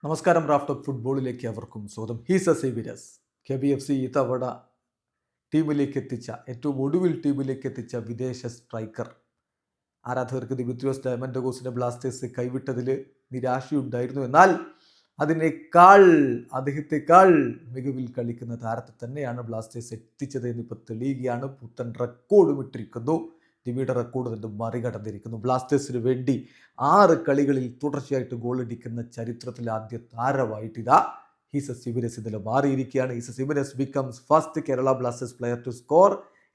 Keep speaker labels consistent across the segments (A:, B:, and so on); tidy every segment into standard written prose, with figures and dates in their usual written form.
A: നമസ്കാരം. Raft of ഫുട്ബോളിലേക്ക് അവർക്കും സ്വാഗതം. ഹീസ സേവിയസ് KBFC ഇത്തവണ ടീമിലേക്ക് എത്തിച്ച ഏറ്റവും ഒടുവിൽ ടീമിലേക്ക് എത്തിച്ച വിദേശ സ്ട്രൈക്കർ ആരാധകർക്ക് ദിമിത്രിയോസ് ഡയമൻഡോഗോസിന്റെ ബ്ലാസ്റ്റേഴ്സ് കൈവിട്ടതിൽ നിരാശയുണ്ടായിരുന്നു. എന്നാൽ അദ്ദേഹത്തെക്കാൾ മികവിൽ കളിക്കുന്ന താരത്തെ തന്നെയാണ് ബ്ലാസ്റ്റേഴ്സ് എത്തിച്ചത് എന്നിപ്പോൾ തെളിയുകയാണ്. പുത്തൻ റെക്കോർഡും ഇട്ടിരിക്കുന്നു. ദിമിയുടെ റെക്കോർഡ് തന്നെ മറികടന്നിരിക്കുന്നു. ബ്ലാസ്റ്റേഴ്സിന് വേണ്ടി 6 കളികളിൽ തുടർച്ചയായിട്ട് ഗോളടിക്കുന്ന ചരിത്രത്തിലെ ആദ്യ താരമായിട്ടിതാ ഹീസസ് ഹിമെനസ് ഇന്നലെ മാറിയിരിക്കുകയാണ്. Jesus Jimenez becomes first Kerala Blasters player to score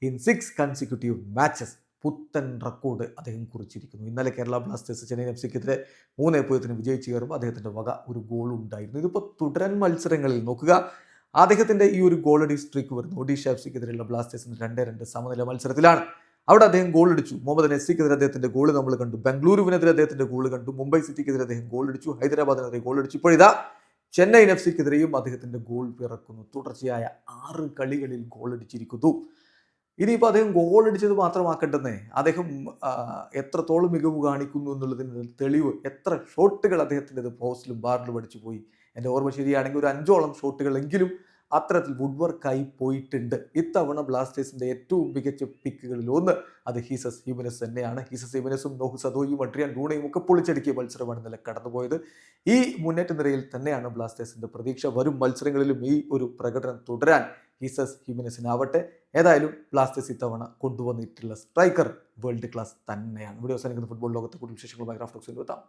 A: in 6 consecutive matches. പുത്തൻ റെക്കോർഡ് അദ്ദേഹം കുറിച്ചിരിക്കുന്നു. ഇന്നലെ കേരള ബ്ലാസ്റ്റേഴ്സ് ചെന്നൈയിൻ FC-ക്കെതിരെ 3-0 വിജയിച്ചു കയറുമ്പോൾ അദ്ദേഹത്തിൻ്റെ വക ഒരു ഗോൾ ഉണ്ടായിരുന്നു. ഇതിപ്പോൾ തുടരൻ മത്സരങ്ങളിൽ നോക്കുക, അദ്ദേഹത്തിൻ്റെ ഈ ഒരു ഗോളടി സ്ട്രീക്ക് വരുന്നു ഒഡീഷ FC-ക്കെതിരെയുള്ള ബ്ലാസ്റ്റേഴ്സിന് 2-2 സമനില മത്സരത്തിലാണ്. അവിടെ അദ്ദേഹം ഗോൾ അടിച്ചു. മുഹമ്മദ് നസിക്കെതിരെ അദ്ദേഹത്തിന്റെ ഗോൾ നമ്മൾ കണ്ടു. ബംഗളൂരുവിനെതിരെ അദ്ദേഹത്തിന്റെ ഗോൾ കണ്ടു. മുംബൈ സിറ്റിക്കെതിരെ അദ്ദേഹം ഗോൾ അടിച്ചു. ഹൈദരാബാദിനെതിരെ ഗോൾ അടിച്ചു. ഇപ്പോഴിതാ ചെന്നൈയിൻ FC-ക്കെതിരെയും അദ്ദേഹത്തിന്റെ ഗോൾ പിറക്കുന്നു. തുടർച്ചയായ 6 കളികളിൽ ഗോൾ അടിച്ചിരിക്കുന്നു. ഇനിയിപ്പോൾ അദ്ദേഹം ഗോൾ അടിച്ചത് മാത്രമാക്കണ്ടെന്നേ, അദ്ദേഹം എത്രത്തോളം മികവ് കാണിക്കുന്നു എന്നുള്ളതിന് തെളിവ് എത്ര ഷോട്ടുകൾ അദ്ദേഹത്തിൻ്റെ പോസ്റ്റിലും ബാറിലും അടിച്ചു പോയി. എൻ്റെ ഓർമ്മ ശരിയാണെങ്കിൽ ഒരു 5ഓളം ഷോട്ടുകളെങ്കിലും അത്തരത്തിൽ വുഡ് വർക്കായി പോയിട്ടുണ്ട്. ഇത്തവണ ബ്ലാസ്റ്റേഴ്സിന്റെ ഏറ്റവും മികച്ച പിക്കുകളിൽ ഒന്ന് അത് ഹീസസ് ഹിമെനസ് തന്നെയാണ്. ഹീസസ് ഹിമെനസും നോഹു സദോയും അഡ്രിയാൻ ലൂണയും ഒക്കെ പൊളിച്ചടുക്കിയ മത്സരമാണ് ഇന്നലെ കടന്നുപോയത്. ഈ മുന്നേറ്റ നിരയിൽ തന്നെയാണ് ബ്ലാസ്റ്റേഴ്സിന്റെ പ്രതീക്ഷ. വരും മത്സരങ്ങളിലും ഈ ഒരു പ്രകടനം തുടരാൻ ഹീസസ് ഹിമെനസിനാവട്ടെ. ഏതായാലും ബ്ലാസ്റ്റേഴ്സ് ഇത്തവണ കൊണ്ടുവന്നിട്ടുള്ള സ്ട്രൈക്കർ വേൾഡ് ക്ലാസ് തന്നെയാണ്. വീഡിയോ അവസാനിക്കുന്ന ഫുട്ബോൾ ലോകത്തെ കൂടുതൽ വിശേഷങ്ങളുമായി റാഫ്റ്റ് ഓഫ് എത്താം.